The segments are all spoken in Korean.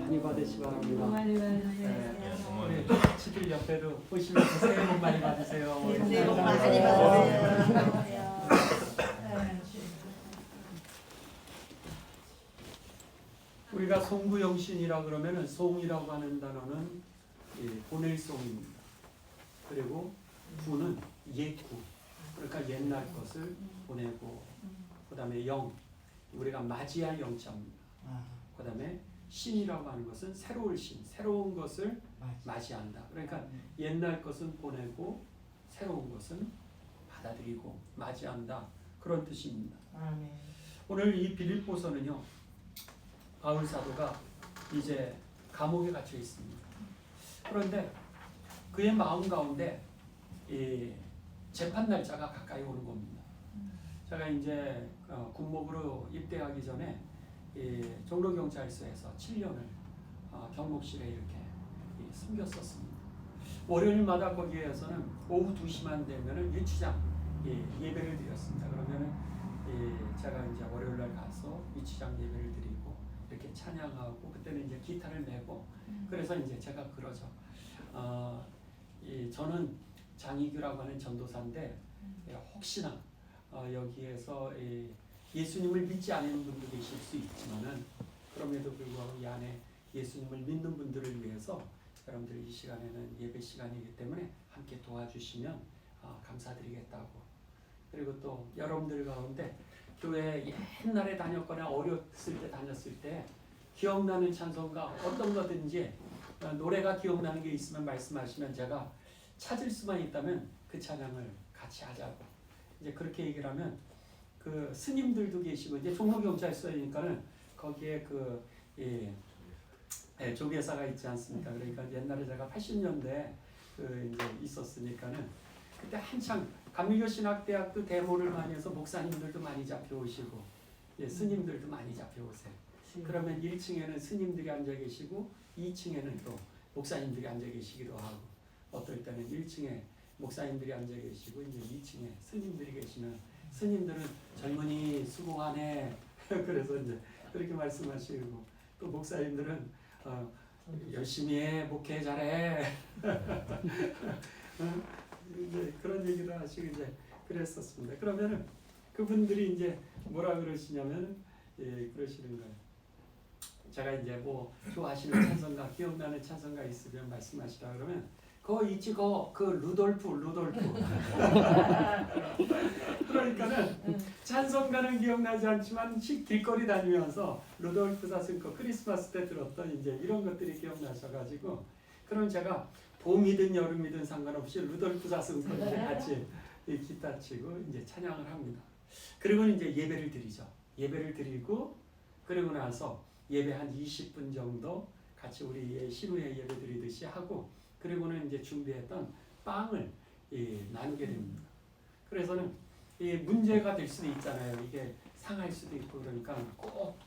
많이 받으시 바랍니다. 많이 네. 우리 받으세요. 치들 옆에도 보시면서 새해 복 많이 받으세요. 새해 복 많이 받으세요. 우리가 송구영신이라 그러면은 송이라고 하는 단어는 보낼 송입니다. 그리고 구는 옛구, 그러니까 옛날 것을 보내고, 그 다음에 영, 우리가 맞이할 영자입니다. 그 다음에 신이라고 하는 것은 새로운 신, 새로운 것을 맞이한다. 그러니까 옛날 것은 보내고 새로운 것은 받아들이고 맞이한다. 그런 뜻입니다. 오늘 이 빌립보서는요, 바울 사도가 이제 감옥에 갇혀 있습니다. 그런데 그의 마음 가운데 이 재판 날짜가 가까이 오는 겁니다. 제가 이제 군목으로 입대하기 전에 종로경찰서에서 7년을 경목실에 이렇게 숨겼었습니다. 월요일마다 거기에서는 오후 2시만 되면은 유치장 예배를 드렸습니다. 그러면은 제가 이제 월요일날 가서 유치장 예배를 드리고 이렇게 찬양하고, 그때는 이제 기타를 메고, 그래서 이제 제가 그러죠. 저는 장이규라고 하는 전도사인데 혹시나 여기에서 예수님을 믿지 않는 분도 계실 수 있지만은, 그럼에도 불구하고 이 안에 예수님을 믿는 분들을 위해서 여러분들이 이 시간에는 예배 시간이기 때문에 함께 도와주시면 감사드리겠다고. 그리고 또 여러분들 가운데 교회 옛날에 다녔거나 어렸을 때 다녔을 때 기억나는 찬송가 어떤 거든지 노래가 기억나는 게 있으면 말씀하시면 제가 찾을 수만 있다면 그 찬양을 같이 하자고. 이제 그렇게 얘기를 하면 그 스님들도 계시고, 이제 종로경찰서니까는 거기에 조계사가 있지 않습니까? 그러니까 옛날에 제가 80년대 이제 있었으니까는 그때 한창 감리교신학대학도 데모를 많이 해서 목사님들도 많이 잡혀오시고, 스님들도 많이 잡혀오세요. 그러면 1층에는 스님들이 앉아 계시고 2층에는 또 목사님들이 앉아 계시기도 하고, 어떨 때는 1층에 목사님들이 앉아 계시고 이제 2층에 스님들이 계시면 스님들은 젊은이 수고하네 그래서 이제 그렇게 말씀하시고, 또 목사님들은 열심히 해, 목회 잘해 이제 그런 얘기를 하시고 이제 그랬었습니다. 그러면은 그분들이 이제 뭐라 그러시냐면 그러시는 거예요. 제가 이제 뭐 좋아하시는 찬송가, 기억나는 찬송가 있으면 말씀하시라 그러면 그거 있지, 그 루돌프 그러니까는 찬송가는 기억나지 않지만 길거리 다니면서 루돌프 사슴코 크리스마스 때 들었던 이제 이런 것들이 기억나셔가지고, 그럼 제가 봄이든 여름이든 상관없이 루돌프 사슴코 이제 같이 기타 치고 이제 찬양을 합니다. 그리고 이제 예배를 드리죠. 예배를 드리고 그리고 나서 예배 한 20분 정도 같이 우리 신우회 예배 드리듯이 하고, 그리고는 이제 준비했던 빵을 나누게 됩니다. 그래서는 문제가 될 수도 있잖아요. 이게 상할 수도 있고, 그러니까 꼭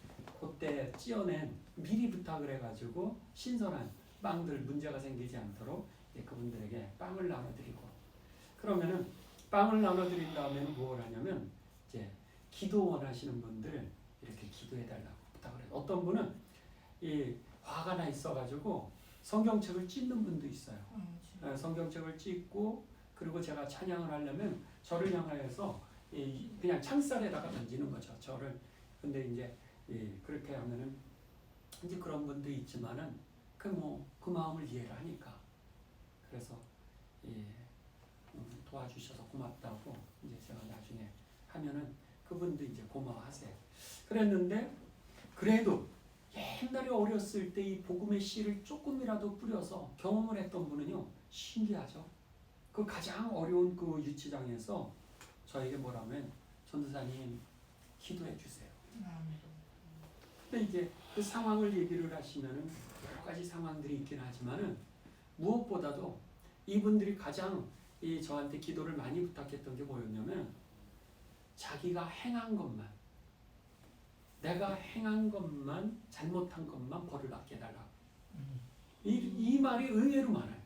그때 찌어낸 미리 부탁을 해가지고 신선한 빵들, 문제가 생기지 않도록 그분들에게 빵을 나눠드리고, 그러면은 빵을 나눠드린 다음에는 뭘 하냐면 이제 기도 원하시는 분들 이렇게 기도해달라고 부탁을 해요. 어떤 분은 화가 나 있어가지고 성경책을 찢는 분도 있어요. 성경책을 찢고, 그리고 제가 찬양을 하려면 저를 향하여서 그냥 창살에다가 던지는 거죠, 저를. 근데 이제 그렇게 하면은 이제 그런 분도 있지만은 그 마음을 이해를 하니까, 그래서 도와주셔서 고맙다고 이제 제가 나중에 하면은 그분도 이제 고마워하세요. 그랬는데 그래도 옛날에 어렸을 때 이 복음의 씨를 조금이라도 뿌려서 경험을 했던 분은요, 신기하죠. 그 가장 어려운 그 유치장에서 저에게 뭐라면, 전도사님 기도해 주세요. 근데 이제 그 상황을 얘기를 하시면은 여러 가지 상황들이 있긴 하지만은 무엇보다도 이분들이 가장 저한테 기도를 많이 부탁했던 게 뭐였냐면, 자기가 행한 것만, 내가 행한 것만, 잘못한 것만 벌을 받게 해달라고. 이 말이 의외로 많아요.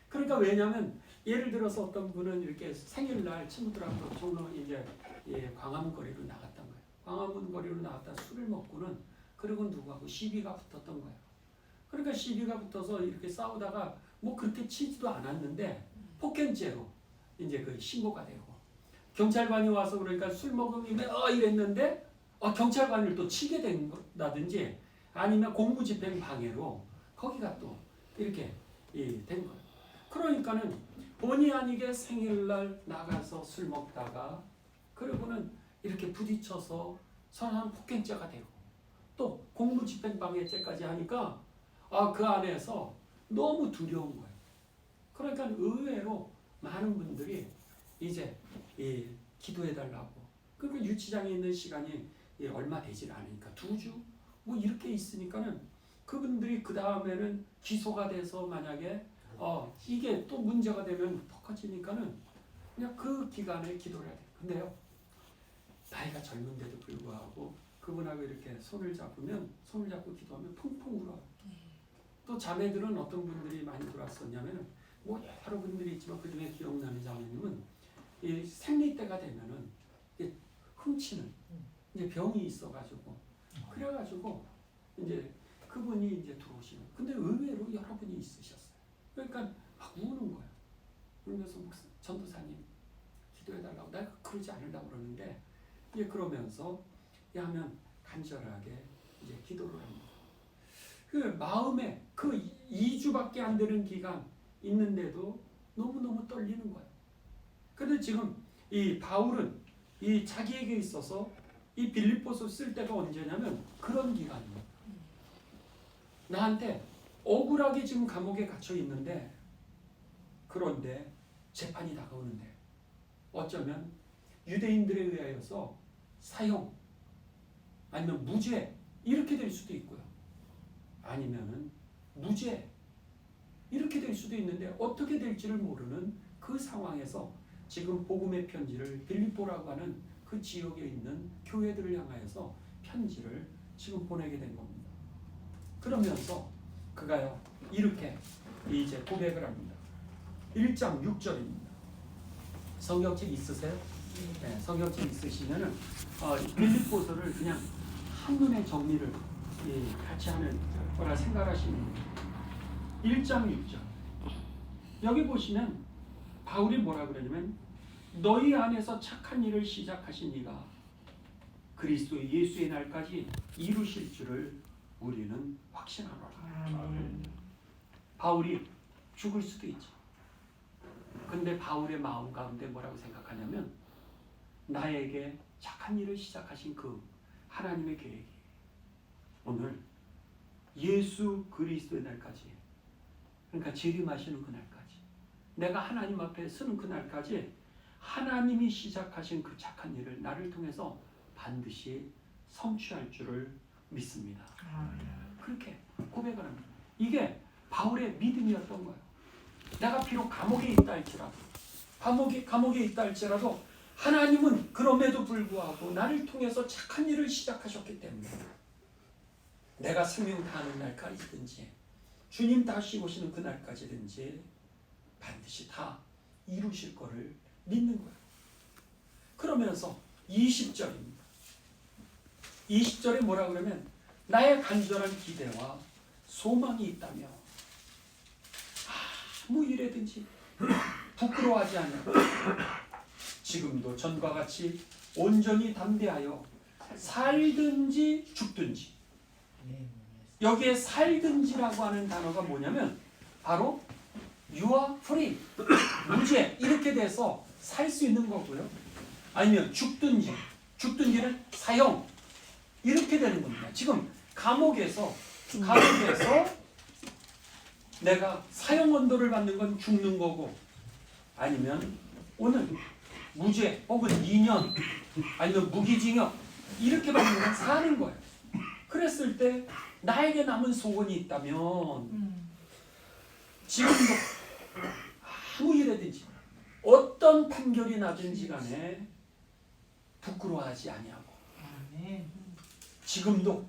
그러니까 왜냐하면 예를 들어서 어떤 분은 이렇게 생일날 친구들하고 종로 이제 광화문 거리로 나갔던 거예요. 광화문 거리로 나갔다 술을 먹고는, 그리고 누구하고 시비가 붙었던 거예요. 그러니까 시비가 붙어서 이렇게 싸우다가 뭐 그렇게 치지도 않았는데 폭행죄로 이제 그 신고가 되고 경찰관이 와서 그러니까 술 먹으면 이랬는데 경찰관을 또 치게 된다든지 아니면 공무집행 방해로 거기가 또 이렇게 된 거예요. 그러니까는 본의 아니게 생일날 나가서 술 먹다가 그러고는 이렇게 부딪혀서 서로 폭행죄가 되고 또 공무집행방해죄까지 하니까 그 안에서 너무 두려운 거예요. 그러니까 의외로 많은 분들이 이제 기도해달라고 그리고 유치장에 있는 시간이 얼마 되질 않으니까 2주 뭐 이렇게 있으니까는 그분들이 그 다음에는 기소가 돼서 만약에 이게 또 문제가 되면 더 커지니까는 그냥 그 기간에 기도를 해야 돼요. 근데요 나이가 젊은데도 불구하고 그분하고 이렇게 손을 잡고 기도하면 펑펑 울어요. 또 자매들은 어떤 분들이 많이 들어왔었냐면 뭐 여러 분들이 있지만 그 중에 기억나는 자매님은 이 생리 때가 되면은 훔치는 이제 병이 있어가지고 그래가지고 이제 그분이 이제 들어오시는. 근데 의외로 여러분이 있으셨어요. 그러니까 막 우는 거예요. 그러면서 전도사님 기도해달라고 내가 그러지 않으려고 그러는데 그러면서 하면 간절하게 이제 기도를 합니다. 그 마음에 그 2주밖에 안 되는 기간 있는데도 너무너무 떨리는 거예요. 근데 지금 이 바울은 이 자기에게 있어서 이 빌립보서 쓸 때가 언제냐면 그런 기간이에요. 나한테 억울하게 지금 감옥에 갇혀 있는데 그런데 재판이 다가오는데 어쩌면 유대인들에 의하여서 사형 아니면 무죄 이렇게 될 수도 있고요. 아니면은 무죄 이렇게 될 수도 있는데 어떻게 될지를 모르는 그 상황에서 지금 복음의 편지를 빌립보라고 하는 그 지역에 있는 교회들을 향하여서 편지를 지금 보내게 된 겁니다. 그러면서 그가요 이렇게 이제 고백을 합니다. 1장 6절입니다. 성경책 있으세요? 네, 성경책 있으시면은 빌립보서를 그냥 한눈에 정리를 같이 하는 거라 생각하시면 됩니다. 1장 6절 여기 보시면 바울이 뭐라 그러냐면 너희 안에서 착한 일을 시작하신 이가 그리스도 예수의 날까지 이루실 줄을 우리는 확신하노라. 바울이 죽을 수도 있죠. 근데 바울의 마음 가운데 뭐라고 생각하냐면 나에게 착한 일을 시작하신 그 하나님의 계획이 오늘 예수 그리스도의 날까지 그러니까 재림하시는 그날까지 내가 하나님 앞에 서는 그날까지 하나님이 시작하신 그 착한 일을 나를 통해서 반드시 성취할 줄을 믿습니다. 그렇게 고백을 합니다. 이게 바울의 믿음이었던 거예요. 내가 비록 감옥에 있다 할지라도 감옥에 있다 할지라도 하나님은 그럼에도 불구하고 나를 통해서 착한 일을 시작하셨기 때문에 내가 생명 다하는 날까지든지 주님 다시 오시는 그날까지든지 반드시 다 이루실 거를 믿는 거예요. 그러면서 20절입니다. 20절에 뭐라 그러면 나의 간절한 기대와 소망이 있다며 아무 일에든지 부끄러워하지 않아 지금도 전과 같이 온전히 담대하여 살든지 죽든지 여기에 살든지라고 하는 단어가 뭐냐면 바로 you are free 무죄 이렇게 돼서 살 수 있는 거고요. 아니면 죽든지는 사형 이렇게 되는 겁니다. 지금 감옥에서 내가 사형 언도를 받는 건 죽는 거고 아니면 오늘 무죄 혹은 2년 아니면 무기징역 이렇게 받는 건 사는 거예요. 그랬을 때 나에게 남은 소원이 있다면 지금도 아무 일이든지 어떤 판결이 나든지 간에 부끄러워하지 아니하고 지금도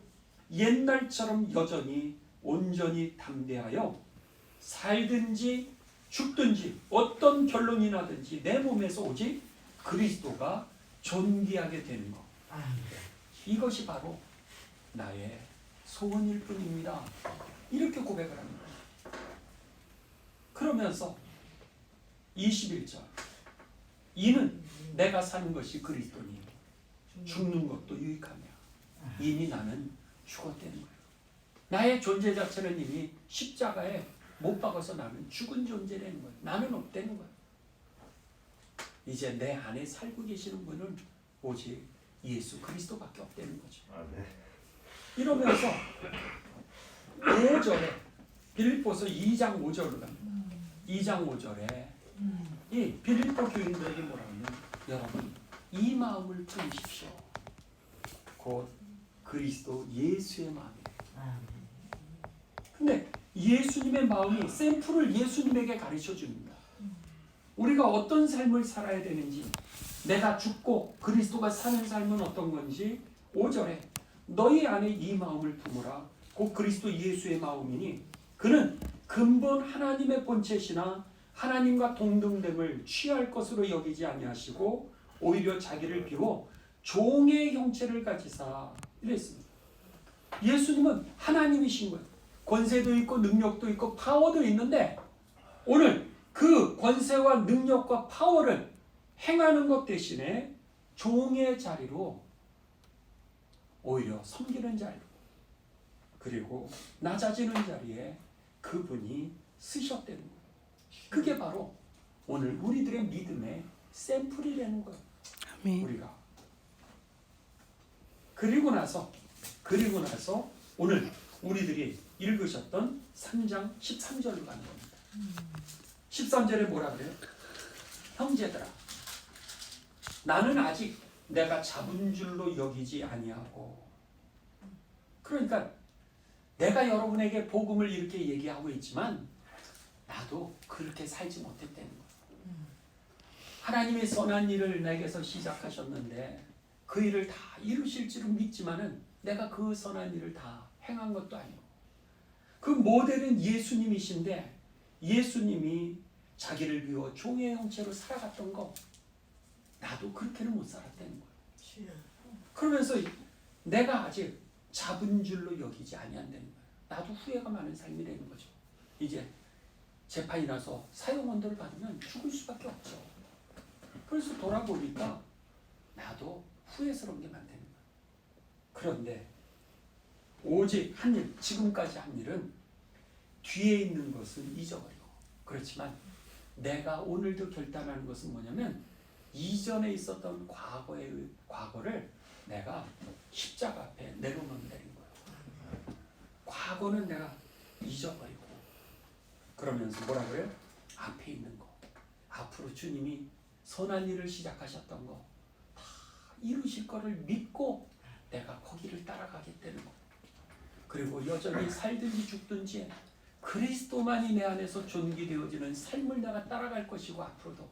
옛날처럼 여전히 온전히 담대하여 살든지 죽든지 어떤 결론이 나든지 내 몸에서 오직 그리스도가 존귀하게 되는 것 이것이 바로 나의 소원일 뿐입니다. 이 이렇게 고백을 합니다. 그러면서 21절 이는 내가 사는 것이 그리스도니 죽는 것도 유익하며 이미 나는 죽었다는 거예요. 나의 존재 자체는 이미 십자가에 못 박아서 나는 죽은 존재라는 거예요. 나는 없다는 거예요. 이제 내 안에 살고 계시는 분은 오직 예수 그리스도밖에 없다는 거죠. 이러면서 5절에 빌립보서 2장 5절로 갑니다. 2장 5절에 이 빌립보 교인들에게 뭐라고 하면 여러분 이 마음을 품으십시오. 곧 그리스도 예수의 마음이에요. 근데 예수님의 마음이 샘플을 예수님에게 가르쳐 줍니다. 우리가 어떤 삶을 살아야 되는지, 내가 죽고 그리스도가 사는 삶은 어떤 건지 5절에 너희 안에 이 마음을 품으라. 곧 그리스도 예수의 마음이니 그는 근본 하나님의 본체시나 하나님과 동등됨을 취할 것으로 여기지 아니하시고 오히려 자기를 비워 종의 형체를 가지사 이랬습니다. 예수님은 하나님이신 거예요. 권세도 있고 능력도 있고 파워도 있는데 오늘 그 권세와 능력과 파워를 행하는 것 대신에 종의 자리로 오히려 섬기는 자리로 그리고 낮아지는 자리에 그분이 쓰셨다는 거예요. 그게 바로 오늘 우리들의 믿음의 샘플이라는 거예요. 아멘. 우리가 그리고 나서 오늘 우리들이 읽으셨던 3장 13절로 가는 겁니다. 13절에 뭐라 그래요? 형제들아 나는 아직 내가 잡은 줄로 여기지 아니하고, 그러니까 내가 여러분에게 복음을 이렇게 얘기하고 있지만 나도 그렇게 살지 못했다는 거예요. 하나님이 선한 일을 내게서 시작하셨는데 그 일을 다 이루실 줄은 믿지만은 내가 그 선한 일을 다 행한 것도 아니고, 그 모델은 예수님이신데 예수님이 자기를 비워 종의 형체로 살아갔던 거 나도 그렇게는 못 살았다는 거예요. 그러면서 내가 아직 잡은 줄로 여기지 아니한다는 거예요. 나도 후회가 많은 삶이 되는 거죠. 이제 재판이 나서 사형원도를 받으면 죽을 수밖에 없죠. 그래서 돌아보니까 나도 후회스러운 게 많다는 거예요. 그런데 오직 한 일, 지금까지 한 일은 뒤에 있는 것은 잊어버리고, 그렇지만 내가 오늘도 결단하는 것은 뭐냐면 이전에 있었던 과거를 내가 십자가 앞에 내려놓는다는 거예요. 과거는 내가 잊어버리고, 그러면서 뭐라 그래요? 앞에 있는 거, 앞으로 주님이 선한 일을 시작하셨던 거 다 이루실 거를 믿고 내가 거기를 따라가겠다는 거. 그리고 여전히 살든지 죽든지 그리스도만이 내 안에서 존귀되어지는 삶을 내가 따라갈 것이고, 앞으로도.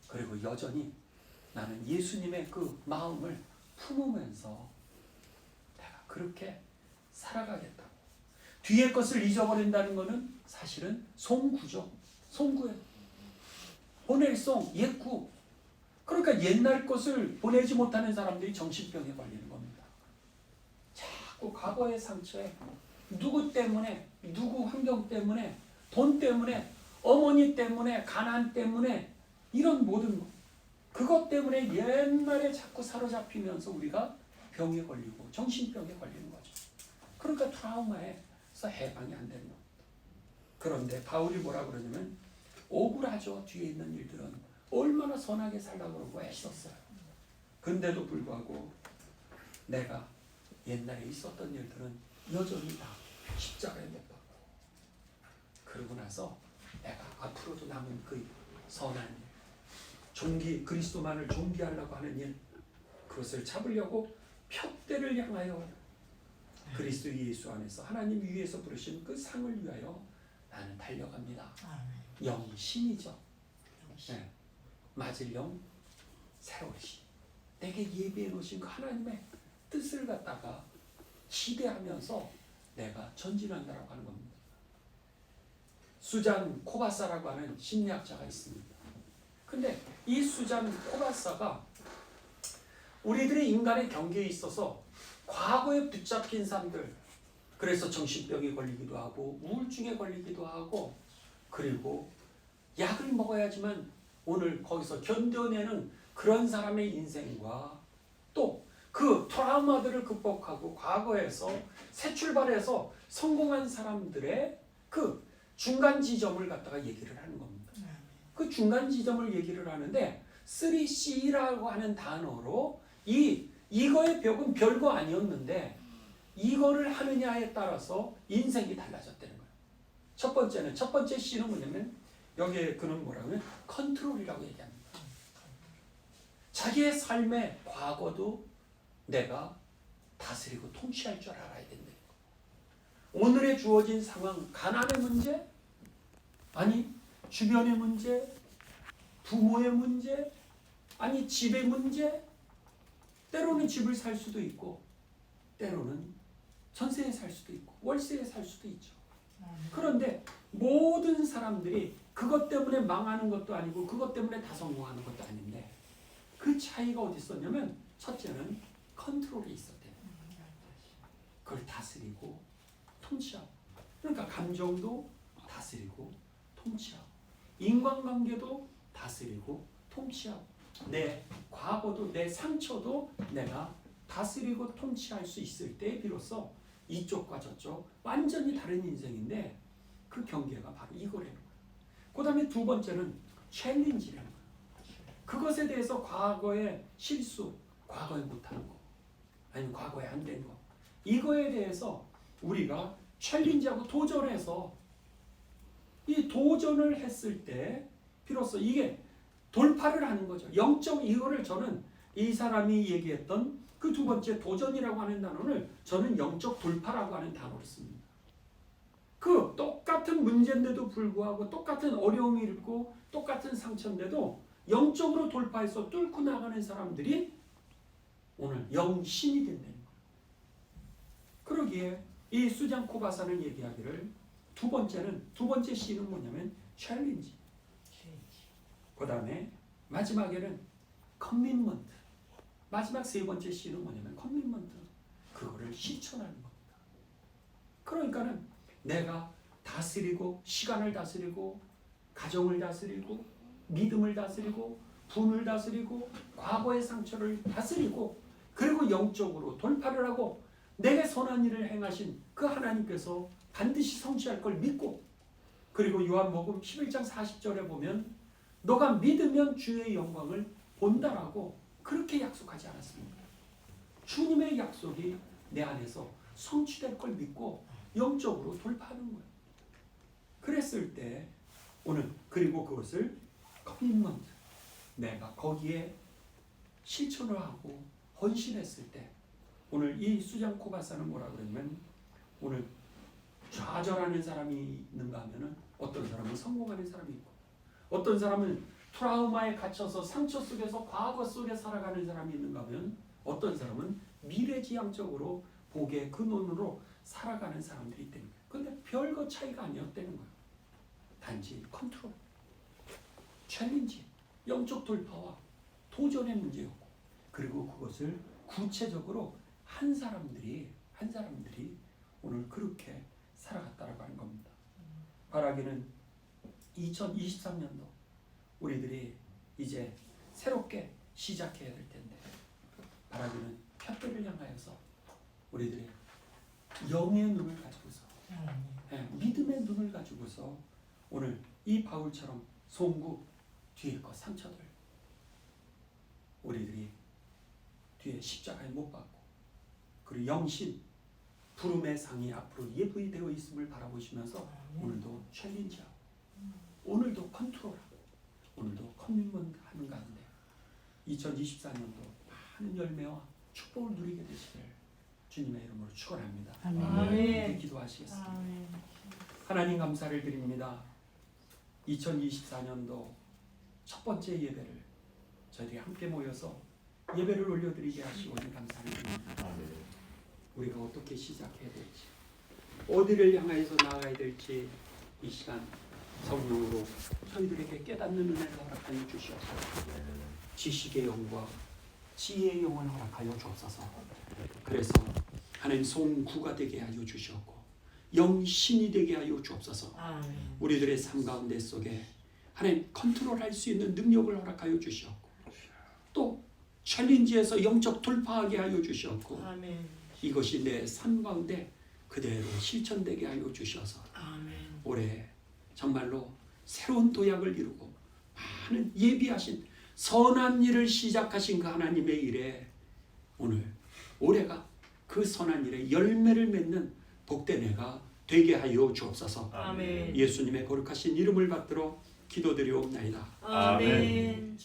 그리고 여전히 나는 예수님의 그 마음을 품으면서 내가 그렇게 살아가겠다고. 뒤의 것을 잊어버린다는 것은 사실은 송구죠. 송구예요. 보낼송, 옛구. 그러니까 옛날 것을 보내지 못하는 사람들이 정신병에 걸리는 겁니다. 자꾸 과거의 상처에 누구 때문에, 누구 환경 때문에, 돈 때문에, 어머니 때문에, 가난 때문에, 이런 모든 것, 그것 때문에 옛날에 자꾸 사로잡히면서 우리가 병에 걸리고 정신병에 걸리는 거죠. 그러니까 트라우마에서 해방이 안 되는 겁니다. 그런데 바울이 뭐라 그러냐면 억울하죠. 뒤에 있는 일들은 얼마나 선하게 살라고 그러고 애썼어요. 근데도 불구하고 내가 옛날에 있었던 일들은 여전히 다 십자가에 못 박고, 그러고 나서 내가 앞으로도 남은 그 선한 일, 존귀, 그리스도만을 존귀하려고 하는 일, 그것을 잡으려고 푯대를 향하여 그리스도 예수 안에서 하나님 위에서 부르신 그 상을 위하여 나는 달려갑니다. 영신이죠. 네. 맞을 영, 세월시. 내게 예비해 놓으신 그 하나님의 뜻을 갖다가 기대하면서 내가 전진한다라고 하는 겁니다. 수잔 코바사라고 하는 심리학자가 있습니다. 근데 이 수잔 코바사가 우리들의 인간의 경계에 있어서 과거에 붙잡힌 삶들, 그래서 정신병에 걸리기도 하고 우울증에 걸리기도 하고 그리고 약을 먹어야지만 오늘 거기서 견뎌내는 그런 사람의 인생과 또 그 트라우마들을 극복하고 과거에서 새 출발해서 성공한 사람들의 그 중간 지점을 갖다가 얘기를 하는 겁니다. 그 중간 지점을 얘기를 하는데 3C라고 하는 단어로 이거의 벽은 별거 아니었는데 이거를 하느냐에 따라서 인생이 달라졌다는 거예요. 첫 번째 C는 뭐냐면 여기에 그는 뭐라고 하면 컨트롤이라고 얘기합니다. 자기의 삶의 과거도 내가 다스리고 통치할 줄 알아야 된다. 오늘에 주어진 상황, 가난의 문제, 아니 주변의 문제, 부모의 문제, 아니 집의 문제, 때로는 집을 살 수도 있고 때로는 전세에 살 수도 있고 월세에 살 수도 있죠. 그런데 모든 사람들이 그것 때문에 망하는 것도 아니고 그것 때문에 다 성공하는 것도 아닌데 그 차이가 어디 있었냐면 첫째는 컨트롤이 있었대요. 그걸 다스리고 통치하고 그러니까 감정도 다스리고 통치하고 인간관계도 다스리고 통치하고 내 과거도 내 상처도 내가 다스리고 통치할 수 있을 때 비로소 이쪽과 저쪽 완전히 다른 인생인데 그 경계가 바로 이거라는 거예요. 그 다음에 두 번째는 챌린지라는 거예요. 그것에 대해서 과거의 실수, 과거에 못한 거 아니면 과거에 안 된 거 이거에 대해서 우리가 챌린지하고 도전해서 이 도전을 했을 때 비로소 이게 돌파를 하는 거죠. 이거를 저는 이 사람이 얘기했던 그 두 번째 도전이라고 하는 단어를 저는 영적 돌파라고 하는 단어를 씁니다. 그 똑같은 문제인데도 불구하고 똑같은 어려움이 있고 똑같은 상처인데도 영적으로 돌파해서 뚫고 나가는 사람들이 오늘 영신이 된다는 거예요. 그러기에 이 수장코바사는 얘기하기를 두 번째 C는 뭐냐면 챌린지. 그 다음에 마지막에는 커밋먼트. 마지막 세 번째 C는 뭐냐면 커밋먼트. 그거를 실천하는 겁니다. 그러니까는 내가 다스리고 시간을 다스리고 가정을 다스리고 믿음을 다스리고 분을 다스리고 과거의 상처를 다스리고 그리고 영적으로 돌파를 하고 내게 선한 일을 행하신 그 하나님께서 반드시 성취할 걸 믿고 그리고 요한복음 11장 40절에 보면 너가 믿으면 주의 영광을 본다라고 그렇게 약속하지 않았습니까? 주님의 약속이 내 안에서 성취될 걸 믿고 영적으로 돌파하는 거예요. 그랬을 때 오늘 그리고 그것을 커밋먼트 내가 거기에 실천을 하고 헌신했을 때 오늘 이 수장코바사는 뭐라 그러냐면 오늘 좌절하는 사람이 있는가 하면은 어떤 사람은 성공하는 사람이 있고 어떤 사람은 트라우마에 갇혀서 상처 속에서 과거 속에 살아가는 사람이 있는가 하면 어떤 사람은 미래지향적으로 복의 근원으로 살아가는 사람들이 있다는 거예요. 근데 별거 차이가 아니었다는 거예요. 단지 컨트롤, 챌린지, 영적 돌파와 도전의 문제였고 그리고 그것을 구체적으로 한 사람들이 오늘 그렇게 살아갔다라고 하는 겁니다. 바라기는 2023년도 우리들이 이제 새롭게 시작해야 될 텐데 바라기는 푯대를 향하여서 우리들이 영의 눈을 가지고서 믿음의 눈을 가지고서 오늘 이 바울처럼 송구 뒤에 거 상처들 우리들이 뒤에 십자가에 못 박고 그리고 영신 부름의 상이 앞으로 예비되어 있음을 바라보시면서 오늘도 챌린지하고 오늘도 컨트롤하고 오늘도 커밋먼트 하는 가운데 2024년도 많은 열매와 축복을 누리게 되시길 주님의 이름으로 축원합니다. 아멘. 기도하시겠습니다. 아멘. 하나님 감사를 드립니다. 2024년도 첫 번째 예배를 저희들이 함께 모여서 예배를 올려드리게 하시오니 감사를 드립니다. 우리가 어떻게 시작해야 될지 어디를 향해서 나아가야 될지 이 시간 성령으로 저희들에게 깨닫는 은혜를 허락하여 주시옵소서. 지식의 영과 지혜의 영을 허락하여 주옵소서. 그래서 하나님 송구가 되게 하여 주시옵고 영신이 되게 하여 주옵소서. 아멘. 우리들의 삶 가운데 속에 하나님 컨트롤할 수 있는 능력을 허락하여 주시옵고 또 챌린지에서 영적 돌파하게 하여 주시옵고 아멘. 이것이 내 삶 가운데 그대로 실천되게 하여 주셔서 아멘. 올해 정말로 새로운 도약을 이루고 많은 예비하신 선한 일을 시작하신 그 하나님의 일에 오늘 올해가 그 선한 일에 열매를 맺는 복된 해가 되게 하여 주옵소서. 아멘. 예수님의 거룩하신 이름을 받들어 기도드리옵나이다. 아멘.